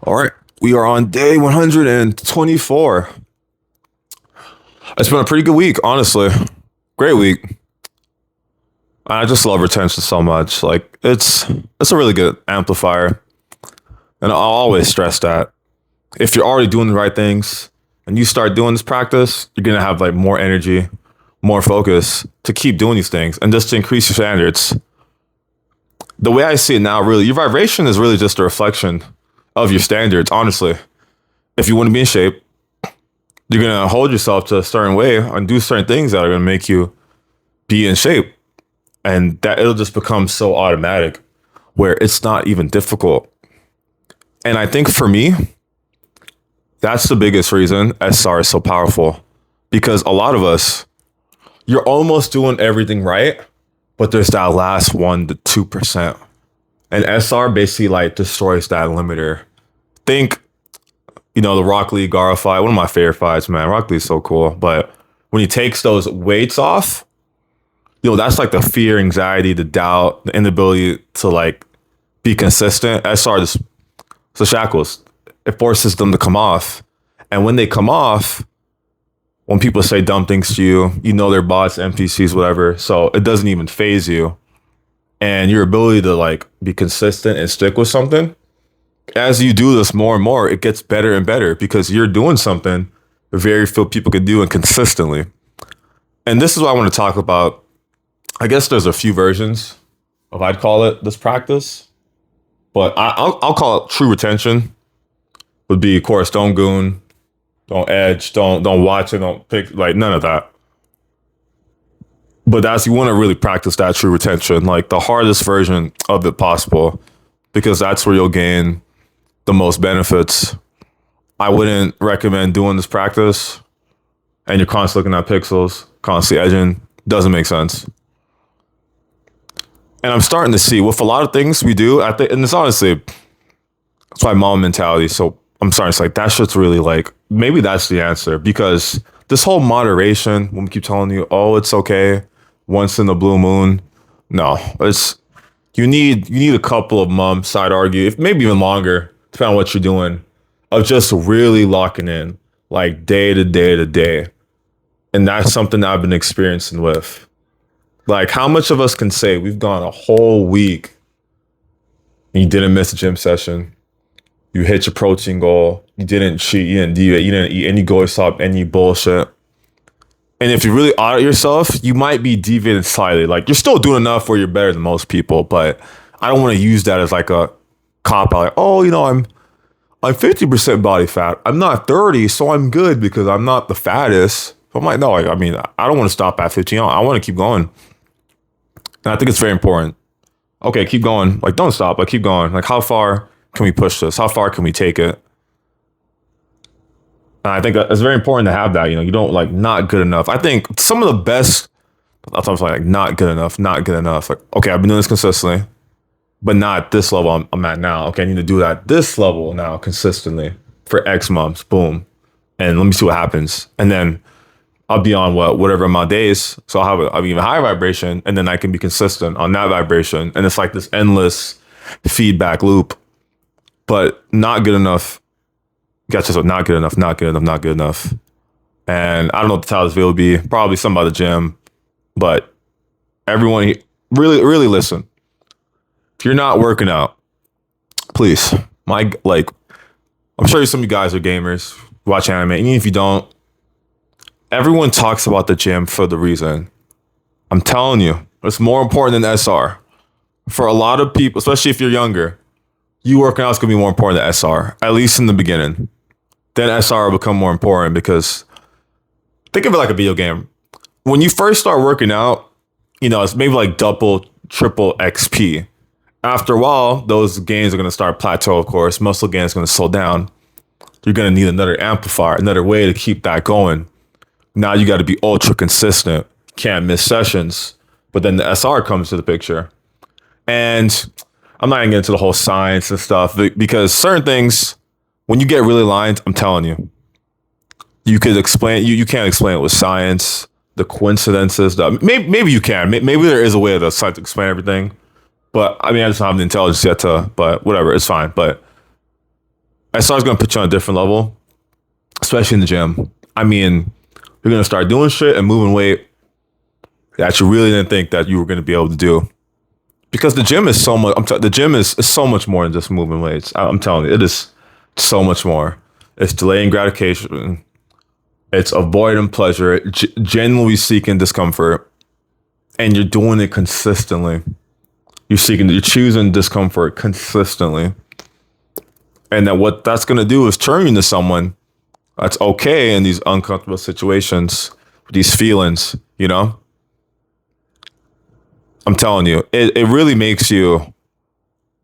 All right, we are on day 124. It's been a pretty good week, honestly. Great week. I just love retention so much. Like it's a really good amplifier, and I'll always stress that if you're already doing the right things and you start doing this practice, you're gonna have like more energy, more focus to keep doing these things, and just to increase your standards. The way I see it now, really, your vibration is really just a reflection of your standards. Honestly, if you want to be in shape, you're gonna hold yourself to a certain way and do certain things that are gonna make you be in shape, and that it'll just become so automatic where it's not even difficult. And I think for me, that's the biggest reason SR is so powerful, because a lot of us, you're almost doing everything right, but there's that last 1 to 2%. And SR basically like destroys that limiter. Think, the Rock Lee Gara fight, one of my favorite fights, man. Rock Lee's so cool. But when he takes those weights off, that's like the fear, anxiety, the doubt, the inability to like be consistent. SR just, it's the shackles. It forces them to come off. And when they come off, when people say dumb things to you, they're bots, NPCs, whatever. So it doesn't even phase you. And your ability to like be consistent and stick with something, as you do this more and more, it gets better and better because you're doing something very few people can do and consistently. And this is what I want to talk about. I guess there's a few versions of, I'd call it, this practice, but I'll call it true retention. Would be, of course, don't goon, don't edge, don't watch it, don't pick, like none of that. But that's, you want to really practice that true retention, like the hardest version of it possible, because that's where you'll gain the most benefits. I wouldn't recommend doing this practice and you're constantly looking at pixels, constantly edging. Doesn't make sense. And I'm starting to see with a lot of things we do, I think, and it's honestly, it's my mom mentality. So I'm starting to say, like, that shit's really like, maybe that's the answer, because this whole moderation, when we keep telling you, oh, it's okay, once in the blue moon. No, it's, you need a couple of months, I'd argue, if maybe even longer, depending on what you're doing, of just really locking in, like day to day to day. And that's something that I've been experiencing with. Like, how much of us can say we've gone a whole week and you didn't miss a gym session, you hit your protein goal, you didn't cheat, you didn't deviate, you didn't eat any go stop, any bullshit. And if you really audit yourself, you might be deviating slightly. Like, you're still doing enough where you're better than most people, but I don't want to use that as like a cop out. Like, oh, I'm 50% body fat. I'm not 30, so I'm good because I'm not the fattest. So I'm like, no, I mean, I don't want to stop at 15. I want to keep going. And I think it's very important. Okay, keep going. Like, don't stop. Like, keep going. Like, how far can we push this? How far can we take it? And I think it's very important to have that. You don't like not good enough. I think some of the best, that's what I'm saying, like not good enough, not good enough. Like, okay, I've been doing this consistently, but not at this level I'm at now. Okay, I need to do that at this level now consistently for X months. Boom. And let me see what happens. And then I'll be on whatever amount of days. So I'll be even higher vibration, and then I can be consistent on that vibration. And it's like this endless feedback loop, but not good enough. Got yourself not good enough, not good enough, not good enough. And I don't know what the title of this video will be. Probably something about the gym. But everyone, really, really listen. If you're not working out, please, I'm sure some of you guys are gamers, watch anime. Even if you don't, everyone talks about the gym for the reason. I'm telling you, it's more important than SR. For a lot of people, especially if you're younger, you working out is going to be more important than SR, at least in the beginning. Then SR will become more important, because think of it like a video game. When you first start working out, it's maybe like double, triple XP. After a while, those gains are going to start plateau, of course. Muscle gain is going to slow down. You're going to need another amplifier, another way to keep that going. Now you got to be ultra consistent. Can't miss sessions. But then the SR comes to the picture. And I'm not going to get into the whole science and stuff, because certain things, when you get really aligned, I'm telling you, you could explain, you can't explain it with science, the coincidences. Maybe you can. Maybe there is a way to science explain everything. But I mean, I just don't have the intelligence yet but whatever, it's fine. But SR is going to put you on a different level, especially in the gym. I mean, you're going to start doing shit and moving weight that you really didn't think that you were going to be able to do. Because the gym is so much. The gym is so much more than just moving weights. I'm telling you, it is so much more. It's delaying gratification. It's avoiding pleasure. Genuinely seeking discomfort, and you're doing it consistently. You're choosing discomfort consistently, and that what that's gonna do is turn you into someone that's okay in these uncomfortable situations, these feelings. You know. I'm telling you, it really makes you,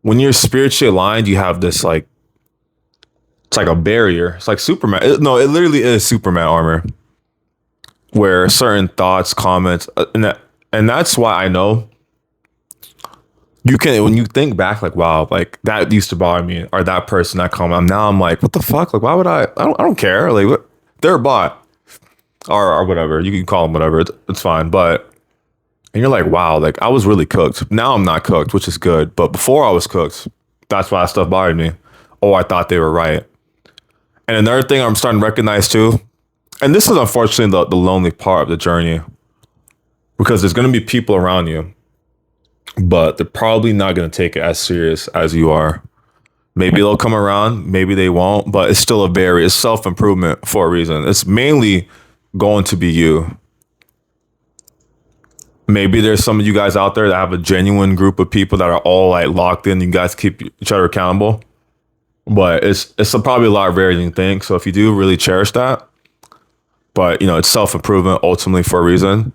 when you're spiritually aligned, you have this like, it's like a barrier. It's like Superman. It literally is Superman armor, where certain thoughts, comments, and that's why I know you can, when you think back, like, wow, like that used to bother me, or that person, that comment. Now I'm like, what the fuck? Like, why would I don't care. Like, what? They're a bot, or whatever. You can call them whatever. It's fine. But, and you're like, wow, like I was really cooked. Now I'm not cooked, which is good. But before I was cooked, that's why that stuff bothered me. Oh, I thought they were right. And another thing I'm starting to recognize too, and this is unfortunately the lonely part of the journey, because there's going to be people around you, but they're probably not going to take it as serious as you are. Maybe they'll come around, maybe they won't, but it's still it's self-improvement for a reason. It's mainly going to be you. Maybe there's some of you guys out there that have a genuine group of people that are all like locked in. You guys keep each other accountable, but it's probably a lot rarer than you think. So if you do, really cherish that. But it's self-improvement ultimately for a reason.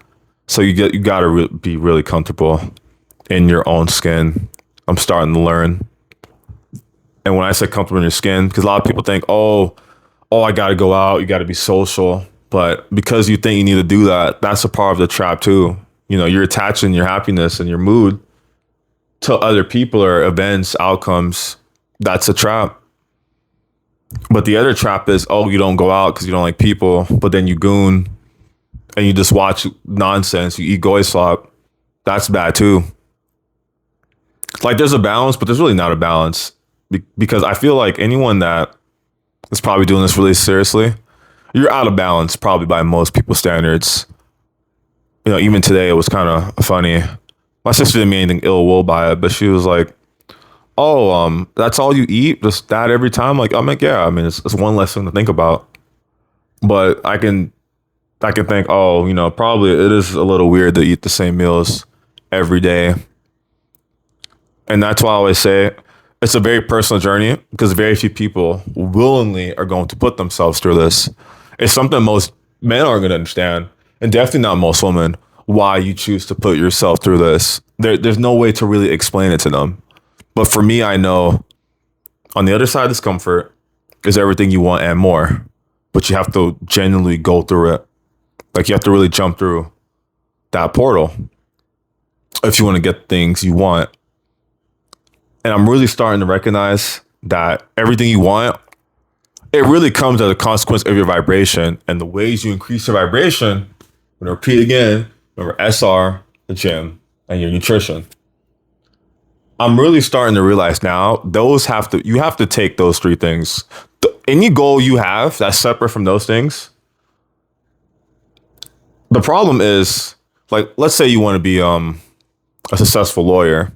So you got to be really comfortable in your own skin. I'm starting to learn. And when I say comfortable in your skin, because a lot of people think, oh, I got to go out. You got to be social. But because you think you need to do that, that's a part of the trap too. You're attaching your happiness and your mood to other people or events, outcomes. That's a trap. But the other trap is, oh, you don't go out because you don't like people, but then you goon and you just watch nonsense. You eat goy slop. That's bad too. Like there's a balance, but there's really not a balance, because I feel like anyone that is probably doing this really seriously, you're out of balance probably by most people's standards. Even today it was kind of funny. My sister didn't mean anything ill will by it, but she was like, oh, that's all you eat? Just that every time? Like, I'm like, yeah, I mean, it's one less thing to think about. But I can think, oh, probably it is a little weird to eat the same meals every day. And that's why I always say it's a very personal journey, because very few people willingly are going to put themselves through this. It's something most men aren't going to understand, and definitely not most women, why you choose to put yourself through this. There's no way to really explain it to them. But for me, I know on the other side of discomfort is everything you want and more. But you have to genuinely go through it. Like you have to really jump through that portal if you want to get things you want. And I'm really starting to recognize that everything you want, it really comes as a consequence of your vibration. And the ways you increase your vibration, I'm going to repeat again, remember SR, the gym, and your nutrition. I'm really starting to realize now, you have to take those three things. Any goal you have that's separate from those things. The problem is, like, let's say you want to be a successful lawyer.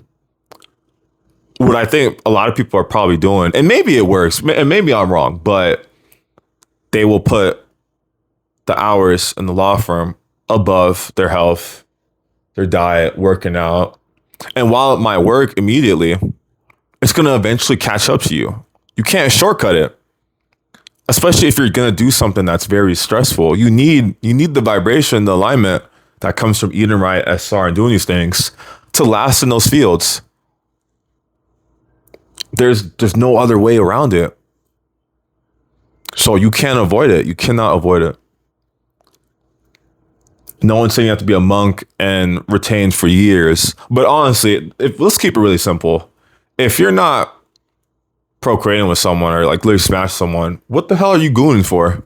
What I think a lot of people are probably doing, and maybe it works, and maybe I'm wrong, but they will put the hours in the law firm above their health, their diet, working out. And while it might work immediately, it's going to eventually catch up to you. You can't shortcut it, especially if you're going to do something that's very stressful. You need the vibration, the alignment that comes from eating right, SR, and doing these things to last in those fields. There's no other way around it. So you can't avoid it. You cannot avoid it. No one's saying you have to be a monk and retain for years. But honestly, let's keep it really simple. If you're not procreating with someone or like literally smash someone, what the hell are you gooning for?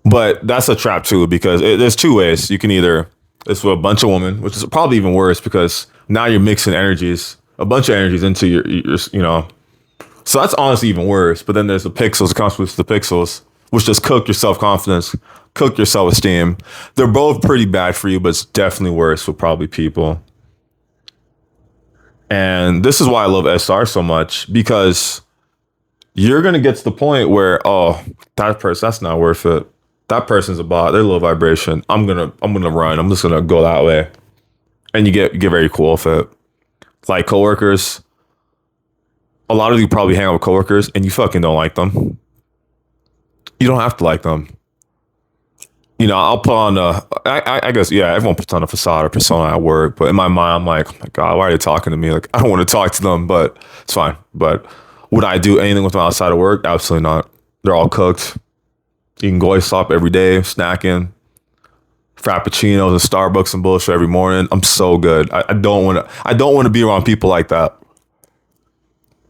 But that's a trap too, because there's two ways. You can either, it's with a bunch of women, which is probably even worse, because now you're mixing energies, a bunch of energies into your So that's honestly even worse. But then there's the pixels, the consequences of the pixels, which just cook your self-confidence, cook your self-esteem. They're both pretty bad for you, but it's definitely worse for probably people. And this is why I love SR so much, because you're going to get to the point where, oh, that person, that's not worth it. That person's a bot. They're low vibration. I'm going to run. I'm just going to go that way. And you get very cool with it. Like coworkers, a lot of you probably hang out with coworkers and you fucking don't like them. You don't have to like them. You know, I'll put on I guess, yeah, everyone puts on a facade or persona at work, but in my mind, I'm like, oh my God, why are they talking to me? Like, I don't want to talk to them, but it's fine. But would I do anything with them outside of work? Absolutely not. They're all cooked. Eating goy slop every day, snacking, frappuccinos and Starbucks and bullshit every morning. I'm so good. I don't want to be around people like that.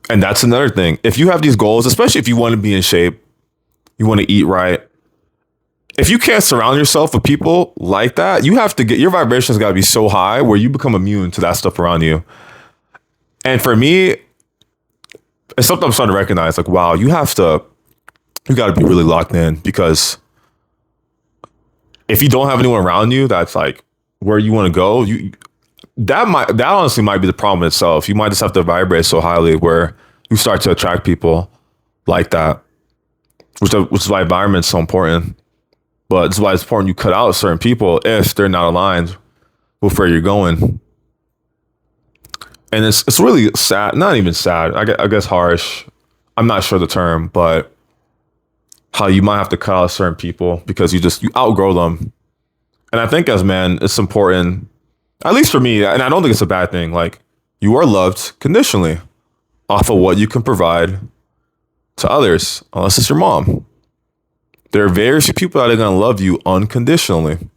And that's another thing. If you have these goals, especially if you want to be in shape, you want to eat right. If you can't surround yourself with people like that, you have to get your vibrations got to be so high where you become immune to that stuff around you. And for me, it's something I'm starting to recognize. Like, wow, you got to be really locked in, because if you don't have anyone around you that's like where you want to go, that honestly might be the problem itself. You might just have to vibrate so highly where you start to attract people like that, which is why environment is so important. But it's why it's important you cut out certain people if they're not aligned with where you're going. And it's really sad, not even sad, I guess harsh. I'm not sure the term, but how you might have to cut out certain people because you outgrow them. And I think as men, it's important, at least for me, and I don't think it's a bad thing, like you are loved conditionally off of what you can provide to others, unless it's your mom. There are very few people that are going to love you unconditionally. And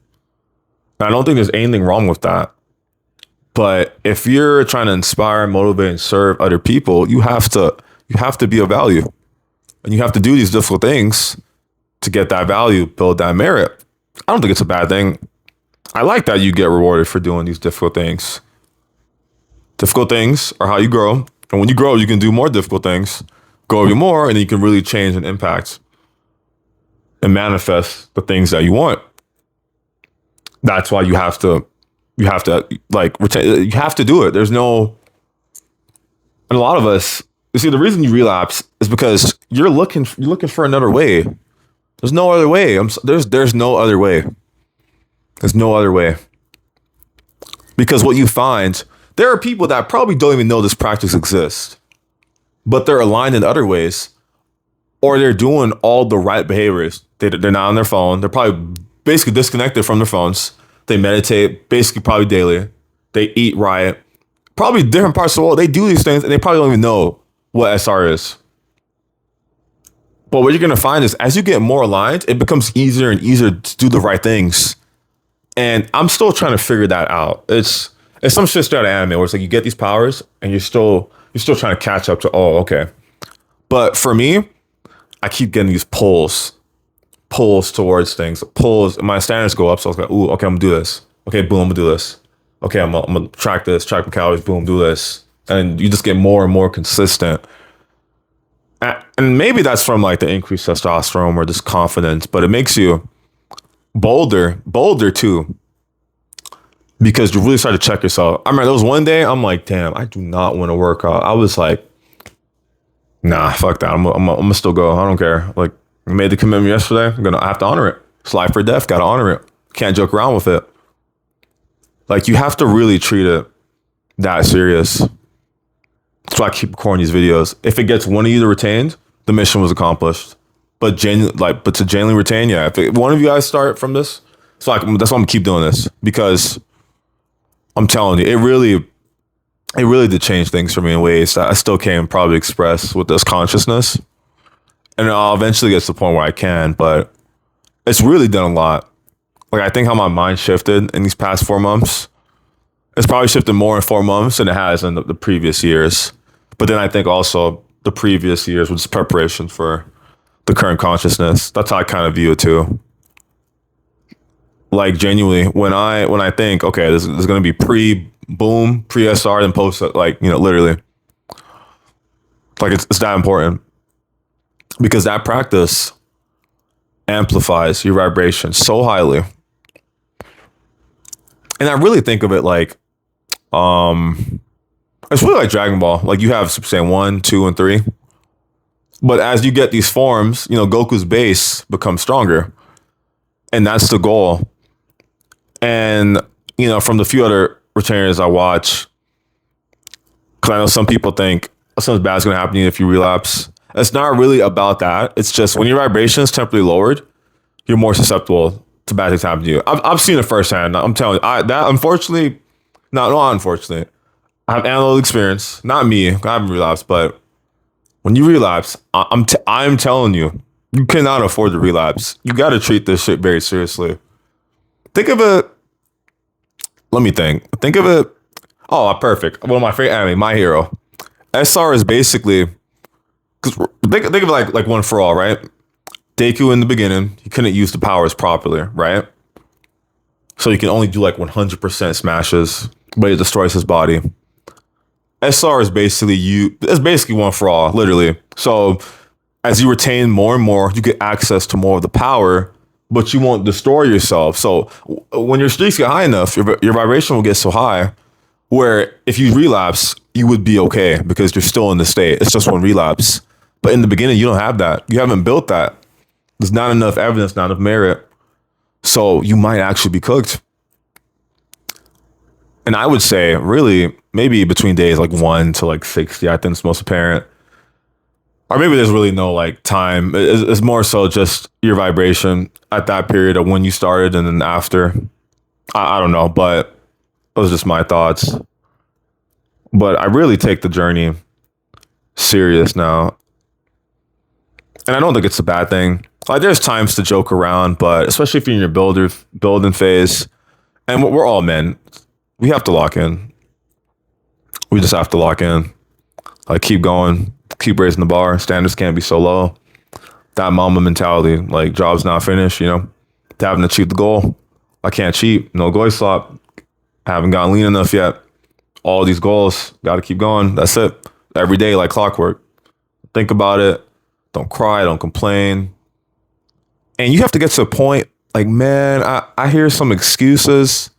I don't think there's anything wrong with that. But if you're trying to inspire, motivate, and serve other people, you have to be of value. And you have to do these difficult things to get that value, build that merit. I don't think it's a bad thing. I like that you get rewarded for doing these difficult things. Difficult things are how you grow. And when you grow, you can do more difficult things, grow even more, and then you can really change and impact and manifest the things that you want. That's why you have to like retain, you have to do it. There's no, and a lot of us, you see, the reason you relapse is because you're looking for another way. There's no other way. There's no other way. There's no other way. Because what you find, there are people that probably don't even know this practice exists, but they're aligned in other ways, or they're doing all the right behaviors. They're not on their phone. They're probably basically disconnected from their phones. They meditate basically probably daily. They eat right. Probably different parts of the world. They do these things and they probably don't even know what SR is. But what you're going to find is as you get more aligned, it becomes easier and easier to do the right things. And I'm still trying to figure that out. It's some shit straight out of anime where it's like you get these powers and you're still trying to catch up to, oh, okay. But for me, I keep getting these pulls towards things, and my standards go up. So I was like, ooh, okay, I'm gonna do this. Okay, boom, I'm gonna do this. Okay, I'm gonna track my calories, boom, do this. And you just get more and more consistent. And maybe that's from like the increased testosterone or just confidence, but it makes you bolder too. Because you really start to check yourself. I remember there was one day I'm like, damn, I do not want to work out. I was like, nah, fuck that. I'm gonna still go. I don't care. Like, I made the commitment yesterday. I have to honor it. It's life or death. Got to honor it. Can't joke around with it. Like, you have to really treat it that serious. That's why I keep recording these videos. If it gets one of you retained, the mission was accomplished. But to genuinely retain, yeah. If one of you guys start from this, that's why I'm gonna keep doing this, because I'm telling you, it really did change things for me in ways that I still can't probably express with this consciousness. And I'll eventually get to the point where I can, but it's really done a lot. Like, I think how my mind shifted in these past 4 months, it's probably shifted more in 4 months than it has in the previous years. But then I think also the previous years was preparation for the current consciousness. That's how I kind of view it too. Like, genuinely, when I think, okay, this is going to be pre-boom, pre-SR, then post, like, you know, literally. Like it's that important because that practice amplifies your vibration so highly. And I really think of it like, it's really like Dragon Ball. Like you have Super Saiyan 1, 2, and 3. But as you get these forms, Goku's base becomes stronger. And that's the goal. And, from the few other retainers I watch, because I know some people think something bad is going to happen to you if you relapse. It's not really about that. It's just when your vibration is temporarily lowered, you're more susceptible to bad things happening to you. I've seen it firsthand. I'm telling you, that unfortunately, not unfortunately, I have analytical experience. Not me. I haven't relapsed, but when you relapse, I'm telling you, you cannot afford to relapse. You got to treat this shit very seriously. Think of it. Let me think. Think of it. Oh, perfect. One of my favorite anime, My Hero. SR is basically, because think of it like One for All, right? Deku in the beginning, he couldn't use the powers properly, right? So he can only do like 100% smashes, but it destroys his body. SR is basically it's basically One for All, literally. So as you retain more and more, you get access to more of the power, but you won't destroy yourself. So when your streaks get high enough, your vibration will get so high where if you relapse, you would be okay because you're still in the state. It's just one relapse. But in the beginning, you don't have that. You haven't built that. There's not enough evidence, not enough merit. So you might actually be cooked. And I would say really maybe between days like 1 to like 60, I think it's most apparent. Or maybe there's really no like time. It's more so just your vibration at that period of when you started and then after. I don't know, but those are just my thoughts. But I really take the journey serious now. And I don't think it's a bad thing. Like there's times to joke around, but especially if you're in your building phase, and we're all men, we have to lock in. We just have to lock in. Like keep going, keep raising the bar. Standards can't be so low. That mama mentality, like job's not finished, having to achieve the goal. I can't cheat. No goy slop. Haven't gotten lean enough yet. All these goals, got to keep going. That's it. Every day, like clockwork. Think about it. Don't cry. Don't complain. And you have to get to a point like, man, I hear some excuses.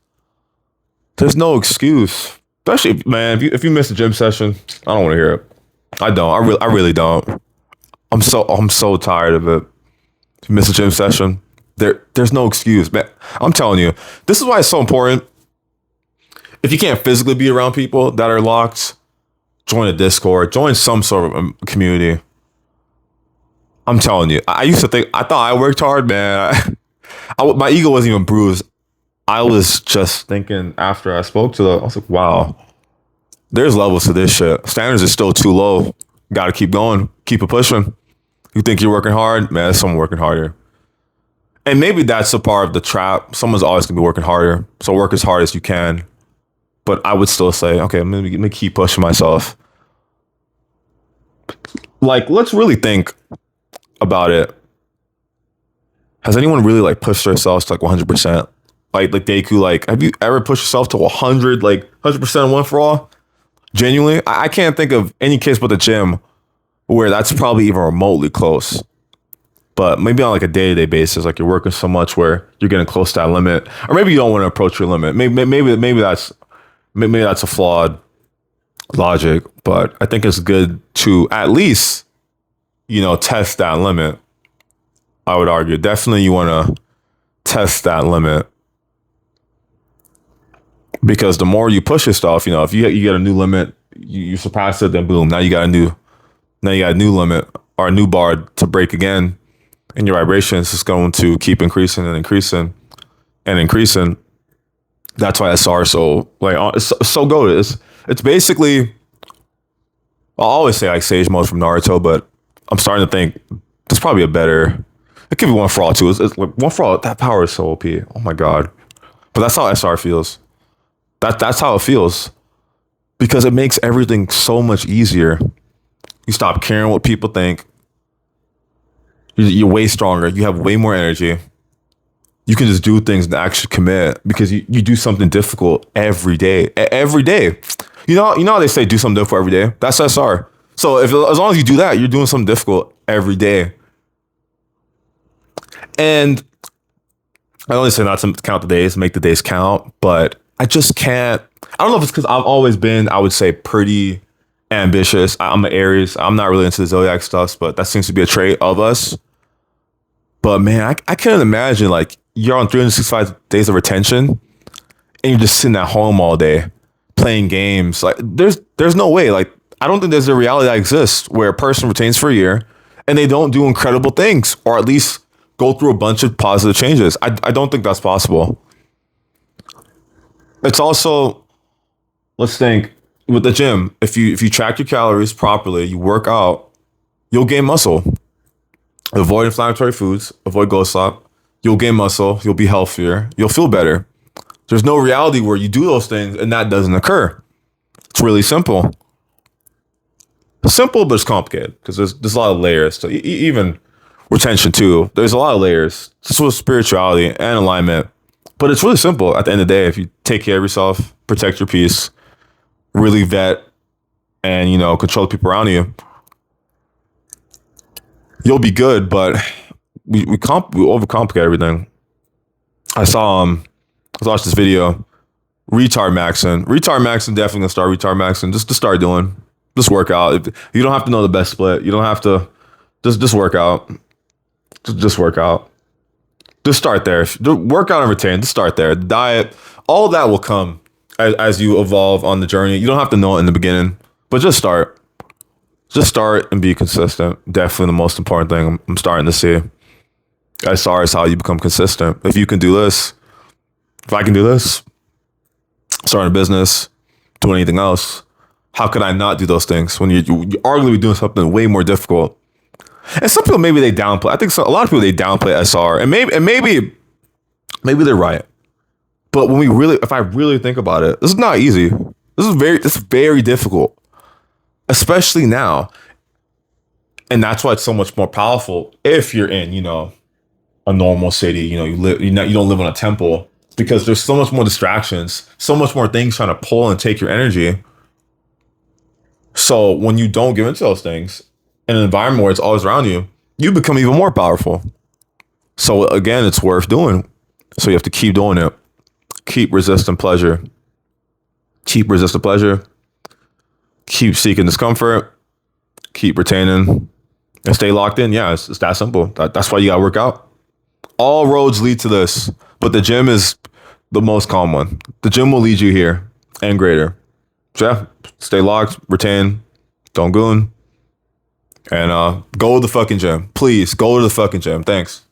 There's no excuse. Especially, man, if you miss a gym session, I don't want to hear it. I don't. I really don't. I'm so tired of it. If you miss a gym session, there's no excuse, man. I'm telling you, this is why it's so important. If you can't physically be around people that are locked, join a Discord, join some sort of community. I'm telling you, I thought I worked hard, man. My ego wasn't even bruised. I was just thinking after I spoke to them, I was like, wow, there's levels to this shit. Standards are still too low. Got to keep going, keep it pushing. You think you're working hard? Man, there's someone working harder. And maybe that's a part of the trap. Someone's always going to be working harder. So work as hard as you can. But I would still say, okay, let me keep pushing myself. Like, let's really think about it. Has anyone really like pushed themselves to like 100%? Like Deku, like, have you ever pushed yourself to 100, like 100% One for All? Genuinely, I can't think of any case but the gym where that's probably even remotely close. But maybe on like a day-to-day basis, like you're working so much where you're getting close to that limit, or maybe you don't want to approach your limit. Maybe that's a flawed logic. But I think it's good to at least, test that limit. I would argue definitely you want to test that limit. Because the more you push yourself, if you get a new limit, you surpass it, then boom, now you got a new limit or a new bar to break again, and your vibration is just going to keep increasing and increasing and increasing. That's why SR so it's so good. It's basically, I'll always say like Sage Mode from Naruto, but I'm starting to think there's probably a better. It could be One for All too. It's like One for All. That power is so OP. Oh my god! But that's how SR feels. That's how it feels, because it makes everything so much easier. You stop caring what people think. You're way stronger. You have way more energy. You can just do things and actually commit because you do something difficult every day. Every day. You know how they say do something difficult every day? That's SR. So as long as you do that, you're doing something difficult every day. And I only say not to count the days, make the days count, but I just can't. I don't know if it's because I've always been, I would say, pretty ambitious. I'm an Aries. I'm not really into the zodiac stuff, but that seems to be a trait of us. But man, I can't imagine like you're on 365 days of retention and you're just sitting at home all day playing games. Like there's no way. Like I don't think there's a reality that exists where a person retains for a year and they don't do incredible things or at least go through a bunch of positive changes. I don't think that's possible. It's also, let's think with the gym, if you track your calories properly, you work out, you'll gain muscle. Avoid inflammatory foods, avoid go stop. You'll gain muscle, you'll be healthier, you'll feel better. There's no reality where you do those things and that doesn't occur. It's really simple. Simple, but it's complicated because there's a lot of layers. So even retention too, there's a lot of layers. So spirituality and alignment. But it's really simple at the end of the day. If you take care of yourself, protect your peace, really vet and, control the people around you, you'll be good. But we overcomplicate everything. I watched this video, retard maxing. Retard maxing, definitely gonna start retard maxing. Just to start doing. Just work out. You don't have to know the best split. You don't have to just work out. Just work out. Just start there. Work out and retain. Just start there. Diet, all that will come as you evolve on the journey. You don't have to know it in the beginning, but just start. Just start and be consistent. Definitely the most important thing I'm starting to see. As far as how you become consistent. If you can do this, if I can do this, starting a business, doing anything else, how could I not do those things when you're arguably doing something way more difficult? And some people, maybe they downplay. I think a lot of people, they downplay SR, and maybe they're right. But if I really think about it, this is not easy. It's very difficult, especially now. And that's why it's so much more powerful if you're in, a normal city. You don't live on a temple, because there's so much more distractions, so much more things trying to pull and take your energy. So when you don't give into those things, in an environment where it's always around you, you become even more powerful. So again, it's worth doing. So you have to keep doing it. Keep resisting pleasure. Keep resisting pleasure. Keep seeking discomfort. Keep retaining. And stay locked in. Yeah, it's that simple. That's why you gotta work out. All roads lead to this, but the gym is the most calm one. The gym will lead you here and greater. So yeah, stay locked, retain, don't goon. And go to the fucking gym. Please, go to the fucking gym. Thanks.